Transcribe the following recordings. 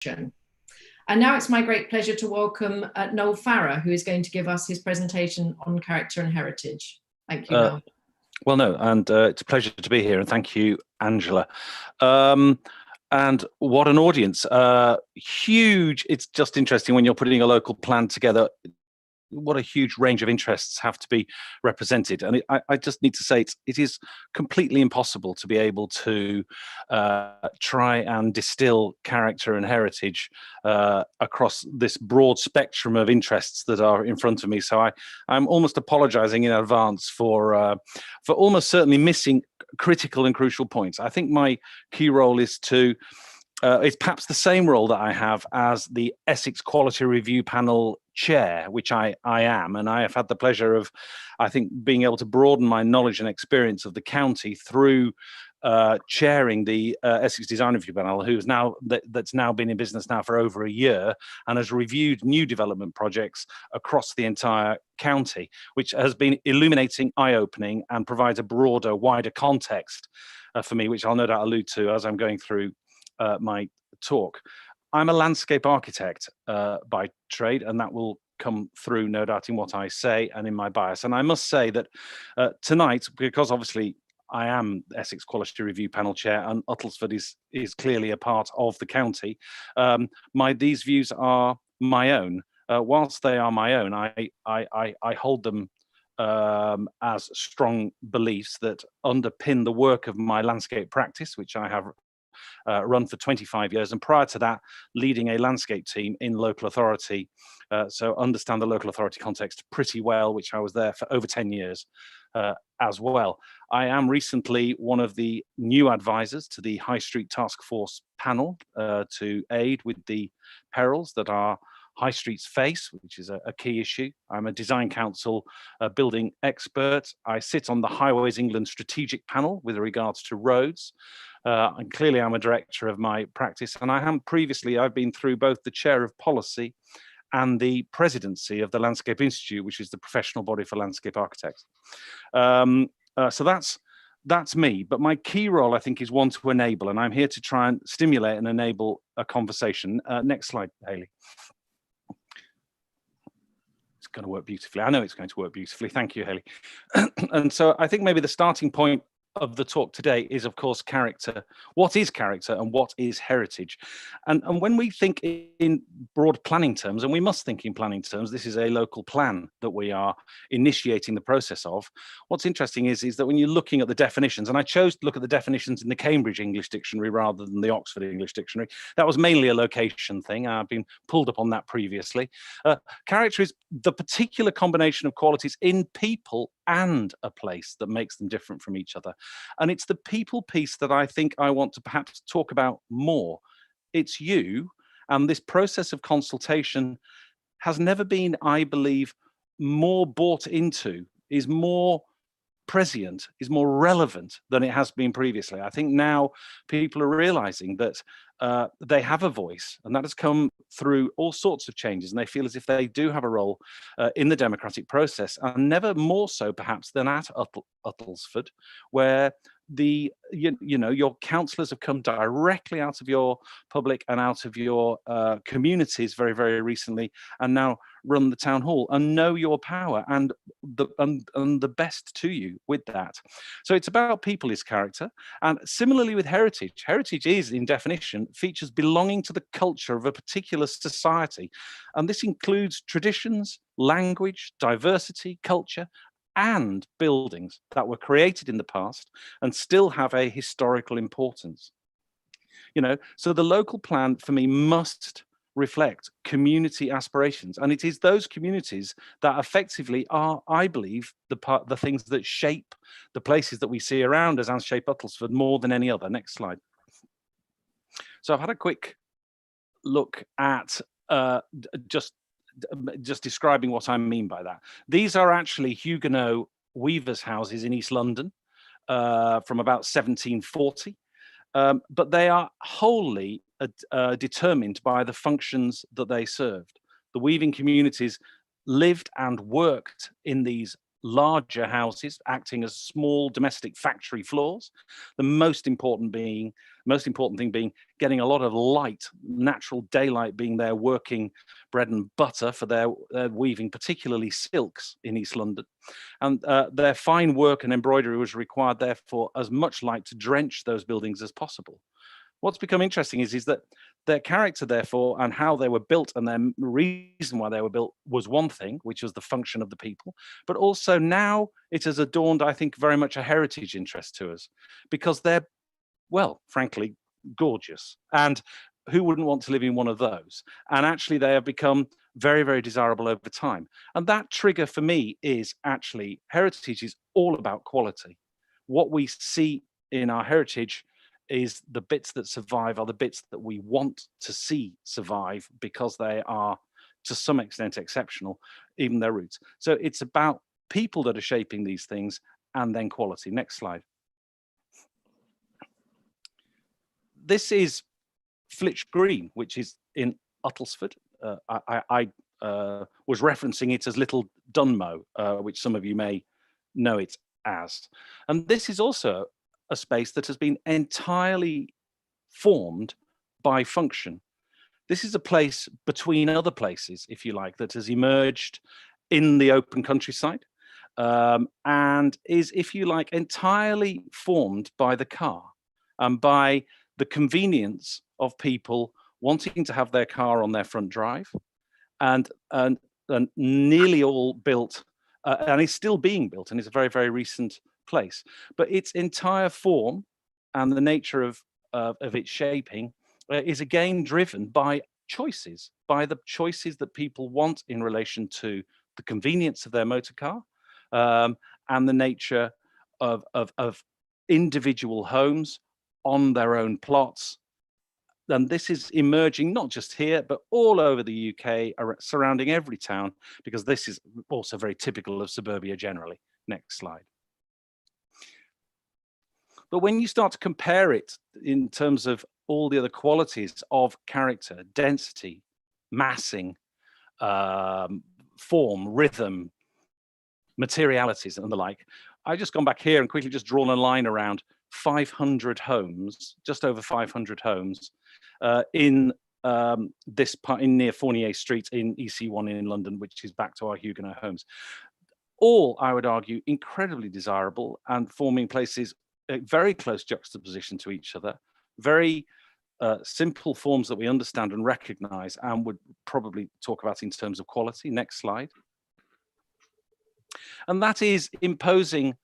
And now it's my great pleasure to welcome Noel Farrer, who is going to give us his presentation on character and heritage. Thank you, Noel. Well, no, and it's a pleasure to be here, and thank you, Angela. And what an audience. Huge. It's just interesting when you're putting a local plan together, what a huge range of interests have to be represented. And I just need to say it is completely impossible to be able to try and distill character and heritage across this broad spectrum of interests that are in front of me. So I'm almost apologizing in advance for almost certainly missing critical and crucial points. I think my key role is to it's perhaps the same role that I have as the Essex Quality Review Panel Chair, which I am, and I have had the pleasure of, I think, being able to broaden my knowledge and experience of the county through chairing the Essex Design Review Panel, that's now been in business now for over a year and has reviewed new development projects across the entire county, which has been illuminating, eye-opening, and provides a broader, wider context for me, which I'll no doubt allude to as I'm going through my talk. I'm a landscape architect by trade, and that will come through no doubt in what I say and in my bias. And I must say that tonight, because obviously I am Essex Quality Review Panel Chair and Uttlesford is clearly a part of the county, these views are my own. Whilst they are my own, I hold them as strong beliefs that underpin the work of my landscape practice, which I have run for 25 years, and prior to that, leading a landscape team in local authority. So understand the local authority context pretty well, which I was there for over 10 years as well. I am recently one of the new advisors to the High Street Task Force panel to aid with the perils that are High Streets face, which is a key issue. I'm a design council building expert. I sit on the Highways England strategic panel with regards to roads. And clearly I'm a director of my practice, and I've been through both the chair of policy and the presidency of the Landscape Institute, which is the professional body for landscape architects. So that's me, but my key role, I think, is one to enable, and I'm here to try and stimulate and enable a conversation. Next slide, Hayley. It's going to work beautifully. I know it's going to work beautifully. Thank you, Hayley. And so I think maybe the starting point of the talk today is, of course, character. What is character and what is heritage? And when we think in broad planning terms, and we must think in planning terms, this is a local plan that we are initiating the process of. What's interesting is that when you're looking at the definitions, and I chose to look at the definitions in the Cambridge English Dictionary rather than the Oxford English Dictionary, that was mainly a location thing. I've been pulled up on that previously. Character is the particular combination of qualities in people and a place that makes them different from each other. And it's the people piece that I think I want to perhaps talk about more. It's you, and this process of consultation has never been, I believe, more bought into, is more prescient, is more relevant than it has been previously. I think now people are realizing that they have a voice, and that has come through all sorts of changes, and they feel as if they do have a role in the democratic process, and never more so perhaps than at Uttlesford, where your councillors have come directly out of your public and out of your communities very, very recently, and now run the town hall and know your power and the best to you with that. So it's about people is character, and similarly with heritage. Heritage is, in definition, features belonging to the culture of a particular society, and this includes traditions, language, diversity, culture, and buildings that were created in the past and still have a historical importance. So the local plan for me must reflect community aspirations, and it is those communities that effectively are, I believe, the things that shape the places that we see around us and shape Uttlesford more than any other. Next slide. So I've had a quick look at just describing what I mean by that. These are actually Huguenot weavers' houses in East London from about 1740, but they are wholly determined by the functions that they served. The weaving communities lived and worked in these larger houses, acting as small domestic factory floors, the most important being most important thing being getting a lot of light, natural daylight, being their working bread and butter for their weaving, particularly silks in East London. And their fine work and embroidery was required, therefore, as much light to drench those buildings as possible. What's become interesting is that their character, therefore, and how they were built and their reason why they were built was one thing, which was the function of the people. But also now it has adorned, I think, very much a heritage interest to us, because they're, well, frankly, gorgeous. And who wouldn't want to live in one of those? And actually, they have become very, very desirable over time. And that trigger for me is actually heritage is all about quality. What we see in our heritage is the bits that survive are the bits that we want to see survive, because they are to some extent exceptional, even their roots. So it's about people that are shaping these things, and then quality. Next slide. This is Flitch Green, which is in Uttlesford. I was referencing it as Little Dunmow, which some of you may know it as. And this is also a space that has been entirely formed by function. This is a place between other places, if you like, that has emerged in the open countryside, and is, if you like, entirely formed by the car and by the convenience of people wanting to have their car on their front drive, and nearly all built, and is still being built, and it's a very, very recent place. But its entire form and the nature of its shaping is again driven by choices, by the choices that people want in relation to the convenience of their motor car, and the nature of individual homes on their own plots. And this is emerging not just here, but all over the UK, surrounding every town, because this is also very typical of suburbia generally. Next slide. But when you start to compare it in terms of all the other qualities of character, density, massing, form, rhythm, materialities, and the like, I've just gone back here and quickly just drawn a line around 500 homes, just over 500 homes, in this part in near Fournier Street in EC1 in London, which is back to our Huguenot homes. All, I would argue, incredibly desirable and forming places very close juxtaposition to each other, very simple forms that we understand and recognize and would probably talk about in terms of quality. Next slide. And that is imposing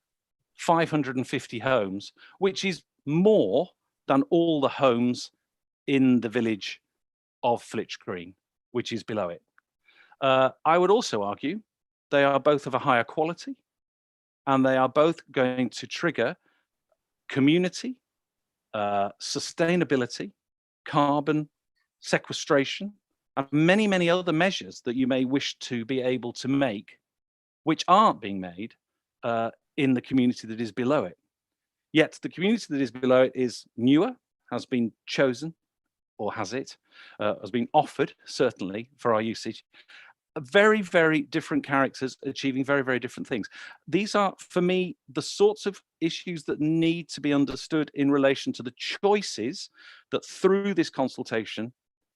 550 homes, which is more than all the homes in the village of Flitch Green, which is below it. I would also argue they are both of a higher quality, and they are both going to trigger community, sustainability, carbon sequestration, and many, many other measures that you may wish to be able to make, which aren't being made in the community that is below it. Yet the community that is below it is newer, has been chosen, or has been offered, certainly, for our usage. Very, very different characters achieving very, very different things. These are, for me, the sorts of issues that need to be understood in relation to the choices that through this consultation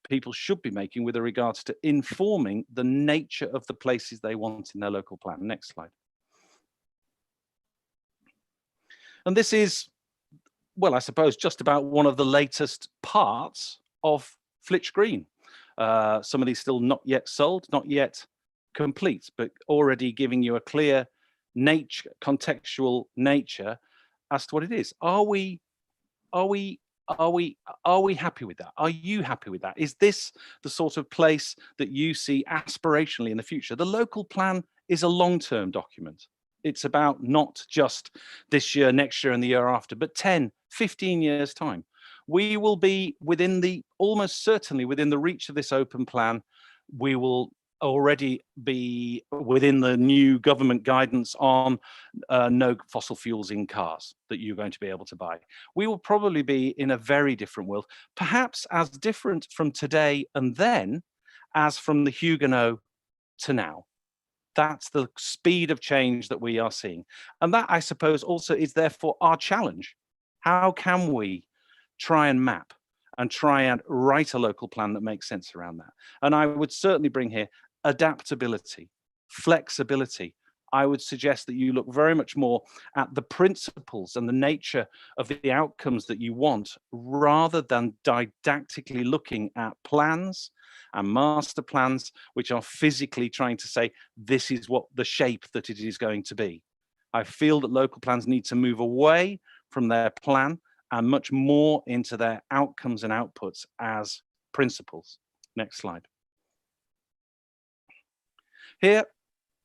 people should be making with regards to informing the nature of the places they want in their local plan. Next slide. And this is, well, I suppose just about one of the latest parts of Flitch Green. Some of these still not yet sold, not yet complete, but already giving you a clear nature, contextual nature as to what it is. Are we happy with that? Are you happy with that? Is this the sort of place that you see aspirationally in the future? The local plan is a long-term document. It's about not just this year, next year, and the year after, but 10, 15 years time. We will be within the, almost certainly within the reach of this open plan. We will already be within the new government guidance on no fossil fuels in cars that you're going to be able to buy. We will probably be in a very different world, perhaps as different from today and then as from the Huguenot to now. That's the speed of change that we are seeing. And that, I suppose, also is therefore our challenge. How can we try and map and try and write a local plan that makes sense around that. And I would certainly bring here adaptability, flexibility. I would suggest that you look very much more at the principles and the nature of the outcomes that you want, rather than didactically looking at plans and master plans, which are physically trying to say, this is what the shape that it is going to be. I feel that local plans need to move away from their plan and much more into their outcomes and outputs as principles. Next slide. Here,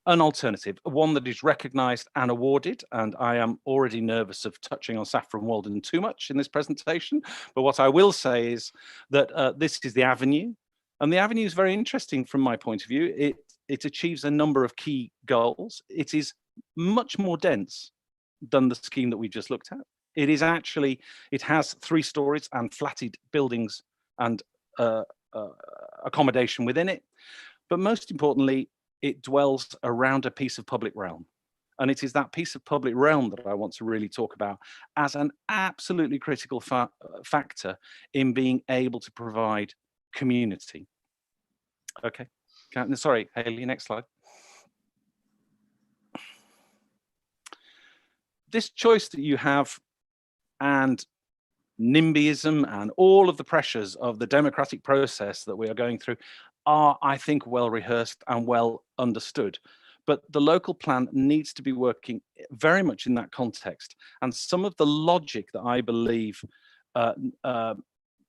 an alternative, one that is recognized and awarded, and I am already nervous of touching on Saffron Walden too much in this presentation, but what I will say is that this is the Avenue, and the Avenue is very interesting from my point of view. It achieves a number of key goals. It is much more dense than the scheme that we just looked at. It is actually, it has 3 stories and flatted buildings and accommodation within it, but most importantly, it dwells around a piece of public realm. And it is that piece of public realm that I want to really talk about as an absolutely critical factor in being able to provide community. Okay, sorry, Hayley, next slide. This choice that you have, and NIMBYism and all of the pressures of the democratic process that we are going through are, I think, well rehearsed and well understood. But the local plan needs to be working very much in that context. And some of the logic that I believe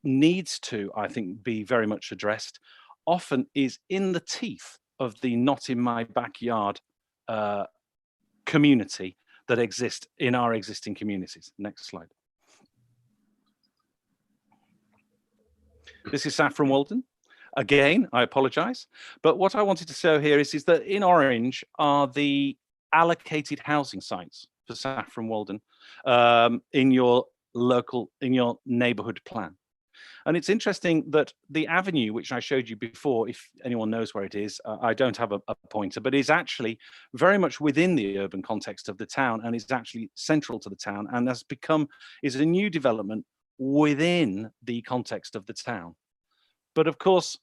needs to, I think, be very much addressed often is in the teeth of the not in my backyard community that exist in our existing communities. Next slide. This is Saffron Walden. Again, I apologize. But what I wanted to show here is that in orange are the allocated housing sites for Saffron Walden in your neighborhood plan. And it's interesting that the Avenue, which I showed you before, if anyone knows where it is, I don't have a pointer, but is actually very much within the urban context of the town and is actually central to the town and is a new development within the context of the town. But of course,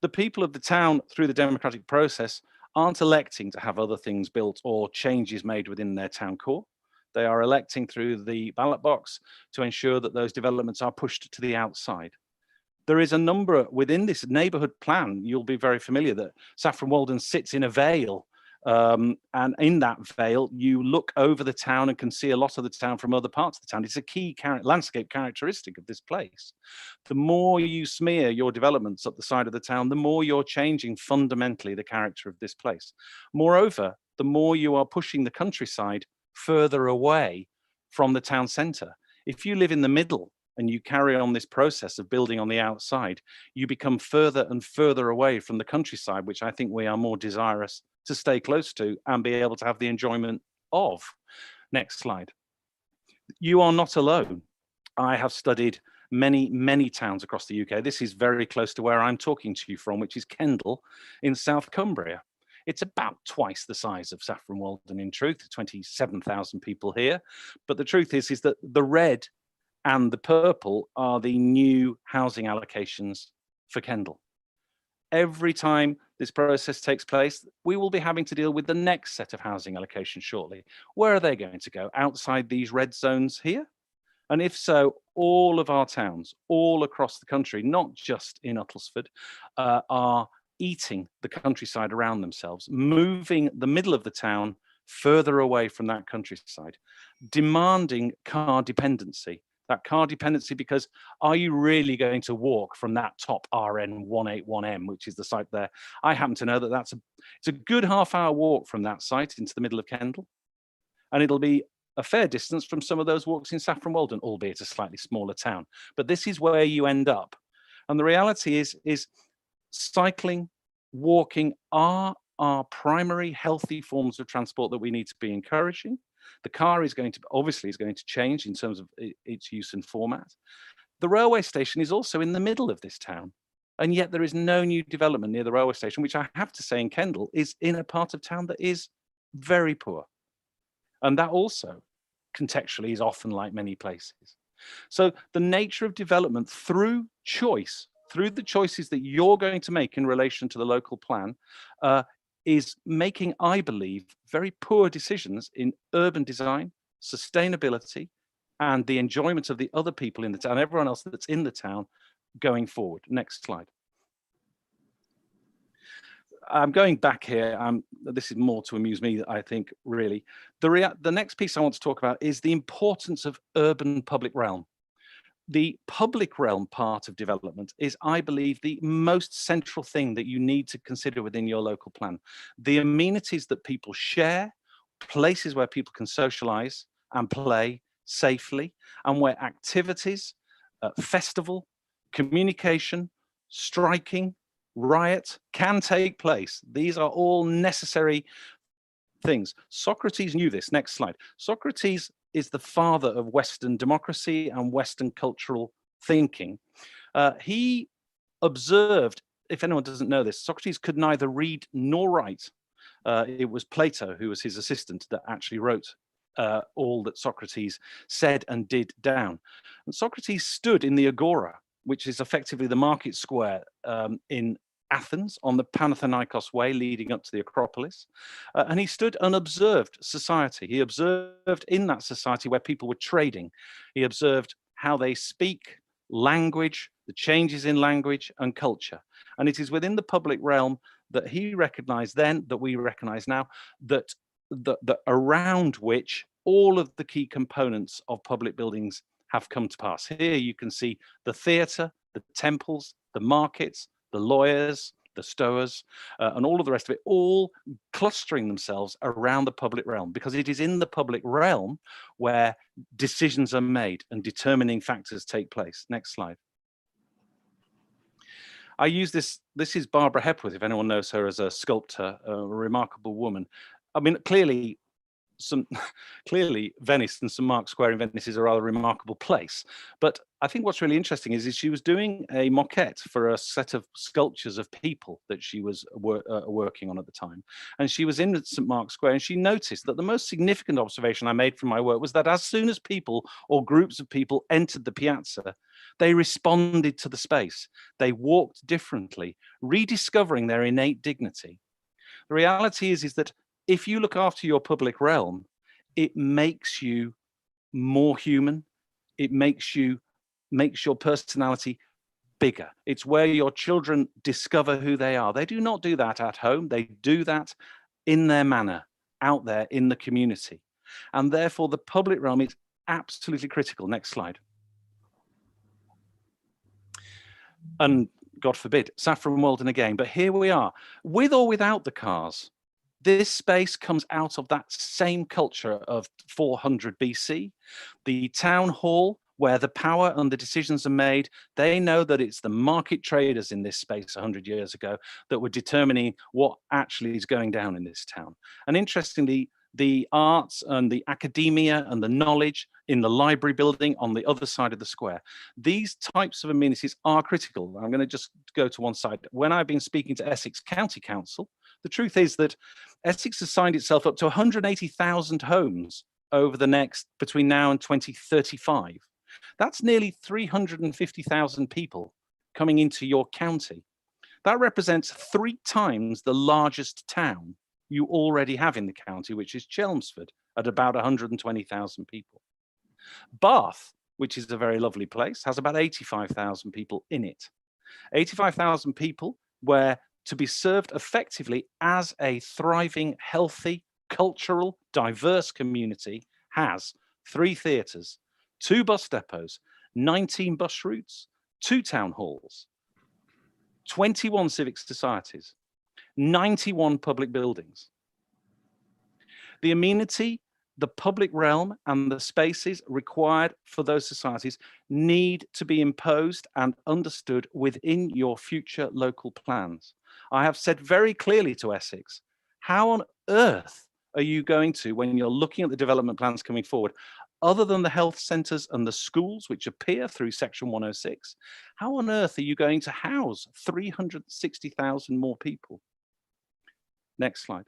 the people of the town, through the democratic process, aren't electing to have other things built or changes made within their town core. They are electing through the ballot box to ensure that those developments are pushed to the outside. There is a number within this neighborhood plan, you'll be very familiar that Saffron Walden sits in a vale. And in that vale, you look over the town and can see a lot of the town from other parts of the town. It's a key landscape characteristic of this place. The more you smear your developments up the side of the town, the more you're changing fundamentally the character of this place. Moreover, the more you are pushing the countryside further away from the town centre. If you live in the middle and you carry on this process of building on the outside, you become further and further away from the countryside, which I think we are more desirous to stay close to and be able to have the enjoyment of. Next slide. You are not alone. I have studied many, many towns across the UK. This is very close to where I'm talking to you from, which is Kendal in South Cumbria. It's about twice the size of Saffron Walden in truth, 27,000 people here. But the truth is that the red and the purple are the new housing allocations for Kendal. Every time this process takes place, we will be having to deal with the next set of housing allocations shortly. Where are they going to go? Outside these red zones here? And if so, all of our towns, all across the country, not just in Uttlesford, are eating the countryside around themselves, moving the middle of the town further away from that countryside, demanding car dependency. That car dependency, because are you really going to walk from that top RN 181M, which is the site there? I happen to know that it's a good half-hour walk from that site into the middle of Kendal, and it'll be a fair distance from some of those walks in Saffron Walden, albeit a slightly smaller town. But this is where you end up, and the reality is cycling, walking are our primary healthy forms of transport that we need to be encouraging. The car is obviously going to change in terms of its use and format. The railway station is also in the middle of this town, and yet there is no new development near the railway station, which I have to say in Kendal is in a part of town that is very poor. And that also contextually is often like many places. So the nature of development through choice, through the choices that you're going to make in relation to the local plan, is making, I believe, very poor decisions in urban design, sustainability, and the enjoyment of the other people in the town, everyone else that's in the town going forward. Next slide. I'm going back here. This is more to amuse me, I think, really. The next piece I want to talk about is the importance of urban public realm. The public realm part of development is, I believe, the most central thing that you need to consider within your local plan. The amenities that people share, places where people can socialize and play safely, and where activities, festival, communication, striking, riot can take place. These are all necessary things. Socrates knew this. Next slide. Socrates is the father of Western democracy and Western cultural thinking. He observed, if anyone doesn't know this, Socrates could neither read nor write. It was Plato, who was his assistant, that actually wrote all that Socrates said and did down. And Socrates stood in the Agora, which is effectively the market square in Athens on the Panathinaikos way leading up to the Acropolis. And he stood and observed society. He observed in that society where people were trading. He observed how they speak, language, the changes in language and culture. And it is within the public realm that he recognized then, that we recognize now, that around which all of the key components of public buildings have come to pass. Here you can see the theatre, the temples, the markets, the lawyers, the stowers, and all of the rest of it, all clustering themselves around the public realm, because it is in the public realm where decisions are made and determining factors take place. Next slide. I use this is Barbara Hepworth, if anyone knows her as a sculptor, a remarkable woman. I mean, clearly Venice and St. Mark's Square in Venice is a rather remarkable place. But I think what's really interesting is she was doing a moquette for a set of sculptures of people that she was working on at the time. And she was in St. Mark's Square, and she noticed that the most significant observation I made from my work was that as soon as people or groups of people entered the piazza, they responded to the space. They walked differently, rediscovering their innate dignity. The reality is that if you look after your public realm, it makes you more human. It makes your personality bigger. It's where your children discover who they are. They do not do that at home. They do that in their manner, out there in the community. And therefore, the public realm is absolutely critical. Next slide. And God forbid, Saffron Walden again. But here we are, with or without the cars. This space comes out of that same culture of 400 BC. The town hall, where the power and the decisions are made, they know that it's the market traders in this space 100 years ago that were determining what actually is going down in this town. And interestingly, the arts and the academia and the knowledge in the library building on the other side of the square. These types of amenities are critical. I'm going to just go to one side. When I've been speaking to Essex County Council, the truth is that Essex has signed itself up to 180,000 homes over the next, between now and 2035. That's nearly 350,000 people coming into your county. That represents 3 times the largest town you already have in the county, which is Chelmsford, at about 120,000 people. Bath, which is a very lovely place, has about 85,000 people in it. 85,000 people where to be served effectively as a thriving, healthy, cultural, diverse community has 3 theatres, 2 bus depots, 19 bus routes, 2 town halls, 21 civic societies, 91 public buildings. The amenity, the public realm, and the spaces required for those societies need to be imposed and understood within your future local plans. I have said very clearly to Essex, how on earth are you going to, when you're looking at the development plans coming forward, other than the health centres and the schools which appear through Section 106, how on earth are you going to house 360,000 more people? Next slide.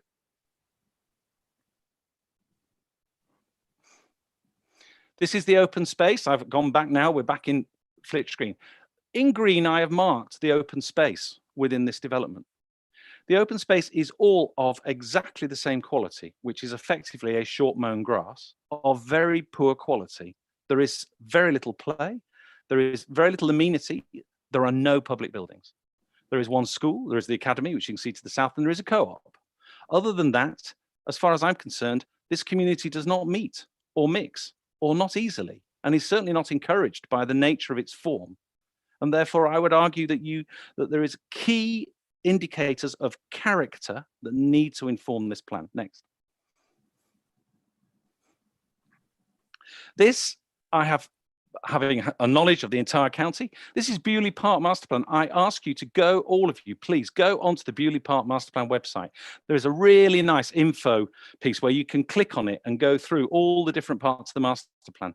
This is the open space. I've gone back now. We're back in Flitch Green. In green, I have marked the open space within this development. The open space is all of exactly the same quality, which is effectively a short mown grass of very poor quality. There is very little play. There is very little amenity. There are no public buildings. There is one school. There is the academy, which you can see to the south, and there is a co-op. Other than that, as far as I'm concerned, this community does not meet or mix, or not easily, and is certainly not encouraged by the nature of its form. And therefore, I would argue that there is key indicators of character that need to inform this plan. Next. This, I have, having a knowledge of the entire county, this is Beauly Park Master Plan. I ask you to go, all of you, please go onto the Beauly Park Master Plan website. There is a really nice info piece where you can click on it and go through all the different parts of the master plan.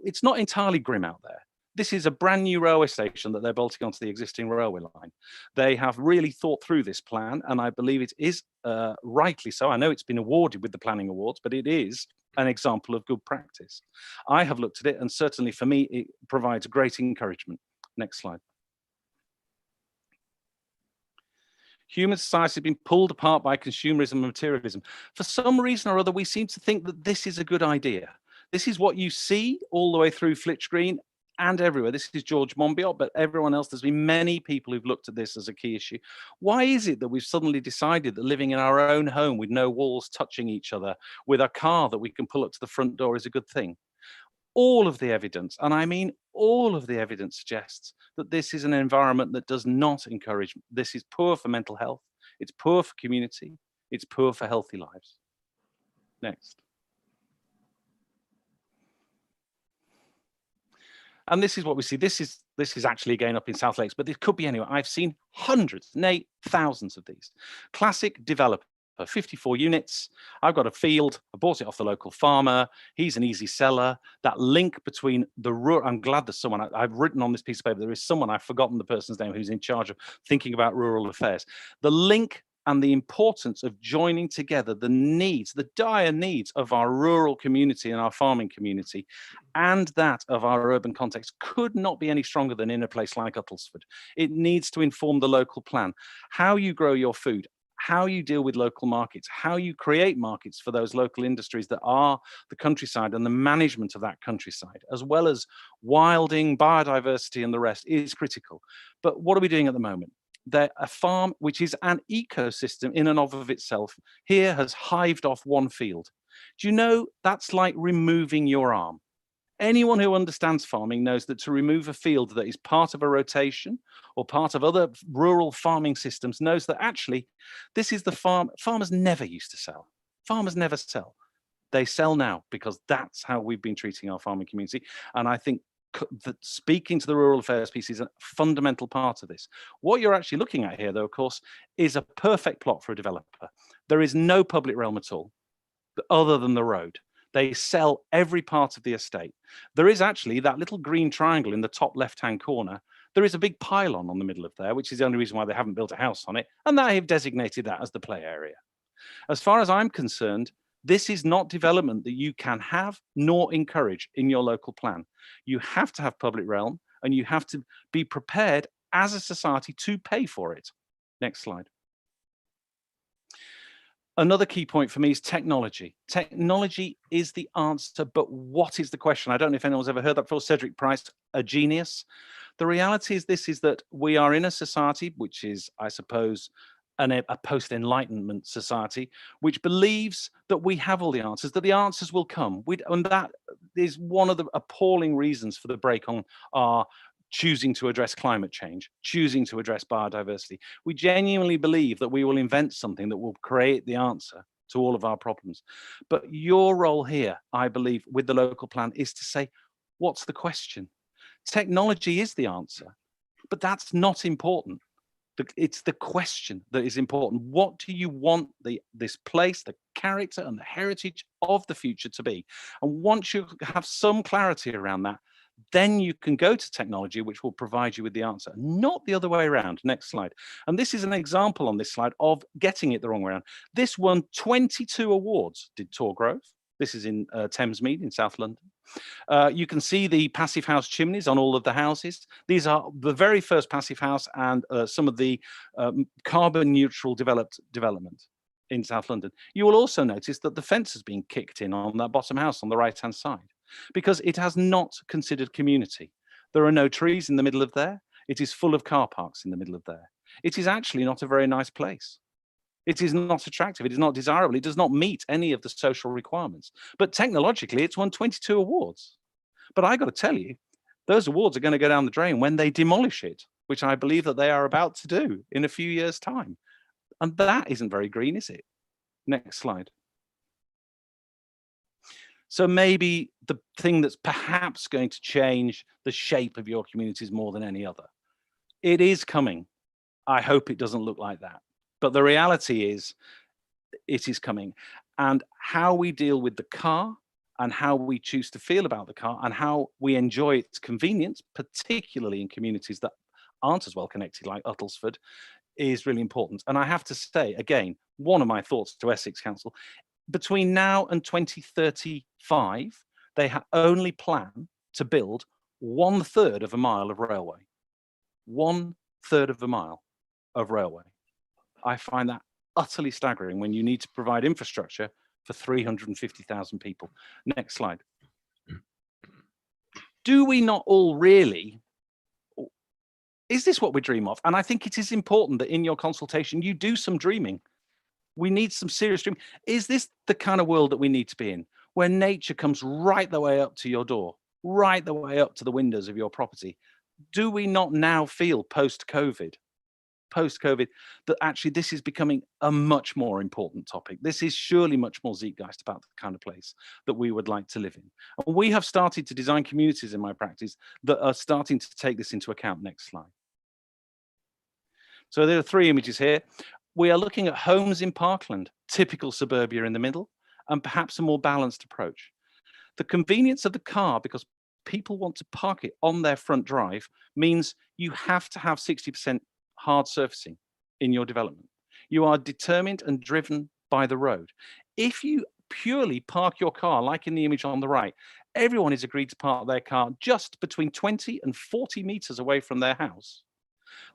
It's not entirely grim out there. This is a brand new railway station that they're bolting onto the existing railway line. They have really thought through this plan, and I believe it is rightly so. I know it's been awarded with the planning awards, but it is an example of good practice. I have looked at it, and certainly for me, it provides great encouragement. Next slide. Human society has been pulled apart by consumerism and materialism. For some reason or other, we seem to think that this is a good idea. This is what you see all the way through Flitch Green and everywhere. This is George Monbiot, but everyone else, there's been many people who've looked at this as a key issue. Why is it that we've suddenly decided that living in our own home with no walls touching each other, with a car that we can pull up to the front door is a good thing? All of the evidence, and I mean all of the evidence, suggests that this is an environment that does not encourage. This is poor for mental health, it's poor for community, it's poor for healthy lives. Next. And this is what we see. This is actually again up in South Lakes, but it could be anywhere. I've seen hundreds, nay, thousands of these. Classic developer, 54 units. I've got a field. I bought it off the local farmer. He's an easy seller. That link between the rural, I'm glad there's someone, I've written on this piece of paper, there is someone, I've forgotten the person's name, who's in charge of thinking about rural affairs. The link and the importance of joining together the needs, the dire needs of our rural community and our farming community, and that of our urban context could not be any stronger than in a place like Uttlesford. It needs to inform the local plan, how you grow your food, how you deal with local markets, how you create markets for those local industries that are the countryside and the management of that countryside, as well as wilding, biodiversity and the rest is critical. But what are we doing at the moment? A farm, which is an ecosystem in and of itself, here has hived off one field. Do you know that's like removing your arm? Anyone who understands farming knows that to remove a field that is part of a rotation or part of other rural farming systems knows that actually this is the farm. Farmers never used to sell. Farmers never sell. They sell now because that's how we've been treating our farming community. And I think that speaking to the rural affairs piece is a fundamental part of this. What you're actually looking at here, though, of course, is a perfect plot for a developer. There is no public realm at all other than the road. They sell every part of the estate. There is actually that little green triangle in the top left-hand corner. There is a big pylon on the middle of there, which is the only reason why they haven't built a house on it, and they have designated that as the play area. As far as I'm concerned, this is not development that you can have nor encourage in your local plan. You have to have public realm, and you have to be prepared as a society to pay for it. Next slide. Another key point for me is technology. Technology is the answer, but what is the question? I don't know if anyone's ever heard that before. Cedric Price, a genius. The reality is this, is that we are in a society, which is, I suppose, a post-enlightenment society, which believes that we have all the answers, that the answers will come. And that is one of the appalling reasons for the break on our choosing to address climate change, choosing to address biodiversity. We genuinely believe that we will invent something that will create the answer to all of our problems. But your role here, I believe, with the local plan is to say, what's the question? Technology is the answer, but that's not important. It's the question that is important. What do you want this place, the character and the heritage of the future to be? And once you have some clarity around that, then you can go to technology, which will provide you with the answer, not the other way around. Next slide. And this is an example on this slide of getting it the wrong way around. This won 22 awards, did Torgrove. This is in Thamesmead in South London. You can see the passive house chimneys on all of the houses. These are the very first passive house and some of the carbon neutral development in South London. You will also notice that the fence has been kicked in on that bottom house on the right-hand side because it has not considered community. There are no trees in the middle of there. It is full of car parks in the middle of there. It is actually not a very nice place. It is not attractive. It is not desirable. It does not meet any of the social requirements. But technologically, it's won 22 awards. But I got to tell you, those awards are going to go down the drain when they demolish it, which I believe that they are about to do in a few years' time. And that isn't very green, is it? Next slide. So maybe the thing that's perhaps going to change the shape of your communities more than any other. It is coming. I hope it doesn't look like that. But the reality is, it is coming. And how we deal with the car and how we choose to feel about the car and how we enjoy its convenience, particularly in communities that aren't as well connected like Uttlesford, is really important. And I have to say, again, one of my thoughts to Essex Council, between now and 2035, they only plan to build 1/3 of a mile of railway. 1/3 of a mile of railway. I find that utterly staggering when you need to provide infrastructure for 350,000 people. Next slide. Do we not all really, is this what we dream of? And I think it is important that in your consultation, you do some dreaming. We need some serious dreaming. Is this the kind of world that we need to be in, where nature comes right the way up to your door, right the way up to the windows of your property? Do we not now feel post-COVID, that actually this is becoming a much more important topic? This is surely much more zeitgeist about the kind of place that we would like to live in. And we have started to design communities in my practice that are starting to take this into account. Next slide. So there are 3 images here. We are looking at homes in Parkland, typical suburbia in the middle, and perhaps a more balanced approach. The convenience of the car, because people want to park it on their front drive, means you have to have 60% hard surfacing in your development. You are determined and driven by the road. If you purely park your car, like in the image on the right, everyone is agreed to park their car just between 20 and 40 meters away from their house.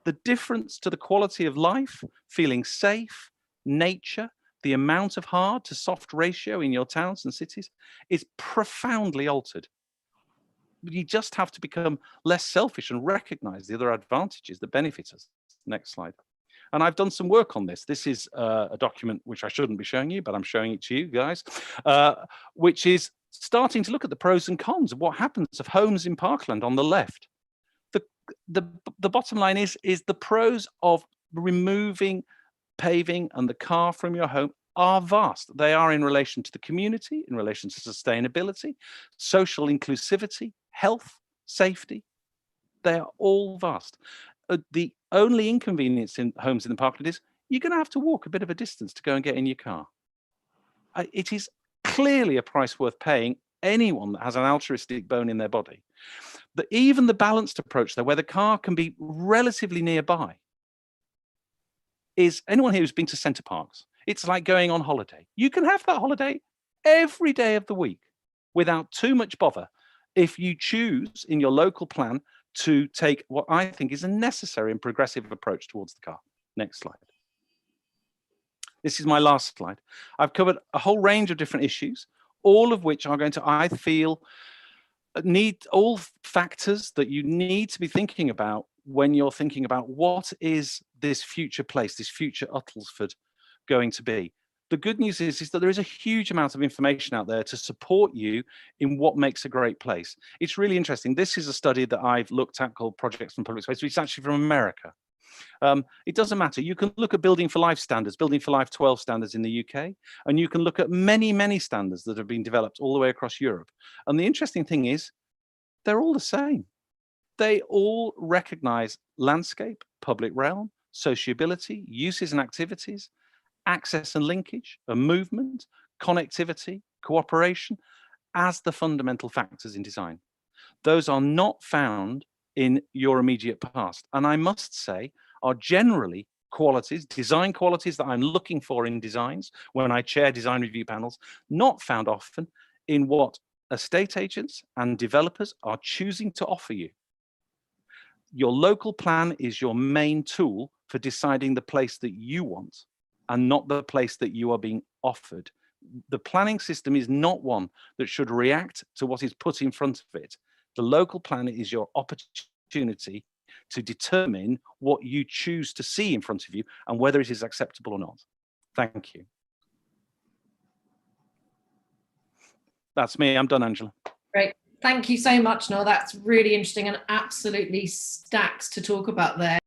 The difference to the quality of life, feeling safe, nature, the amount of hard to soft ratio in your towns and cities is profoundly altered. You just have to become less selfish and recognize the other advantages that benefit us. Next slide. And I've done some work on this. This is a document which I shouldn't be showing you, but I'm showing it to you guys, which is starting to look at the pros and cons of what happens of homes in Parkland on the left. The bottom line is the pros of removing paving and the car from your home are vast. They are in relation to the community, in relation to sustainability, social inclusivity, health, safety. They are all vast. The only inconvenience in homes in the Parkland is you're going to have to walk a bit of a distance to go and get in your car. It is clearly a price worth paying anyone that has an altruistic bone in their body. But even the balanced approach there, where the car can be relatively nearby, is anyone here who's been to Centre Parks. It's like going on holiday. You can have that holiday every day of the week without too much bother if you choose in your local plan to take what I think is a necessary and progressive approach towards the car. Next slide. This is my last slide. I've covered a whole range of different issues, all of which are going to, I feel, need all factors that you need to be thinking about when you're thinking about what is this future place, this future Uttlesford going to be. The good news is that there is a huge amount of information out there to support you in what makes a great place. It's really interesting. This is a study that I've looked at called Projects from Public Space, which is actually from America. It doesn't matter. You can look at Building for Life standards, Building for Life 12 standards in the UK, and you can look at many, many standards that have been developed all the way across Europe. And the interesting thing is, they're all the same. They all recognize landscape, public realm, sociability, uses and activities, access and linkage, a movement, connectivity, cooperation as the fundamental factors in design. Those are not found in your immediate past. And I must say, are generally qualities, design qualities that I'm looking for in designs when I chair design review panels, not found often in what estate agents and developers are choosing to offer you. Your local plan is your main tool for deciding the place that you want and not the place that you are being offered. The planning system is not one that should react to what is put in front of it. The local plan is your opportunity to determine what you choose to see in front of you and whether it is acceptable or not. Thank you. That's me. I'm done, Angela. Great. Thank you so much, Noel. That's really interesting and absolutely stacks to talk about there.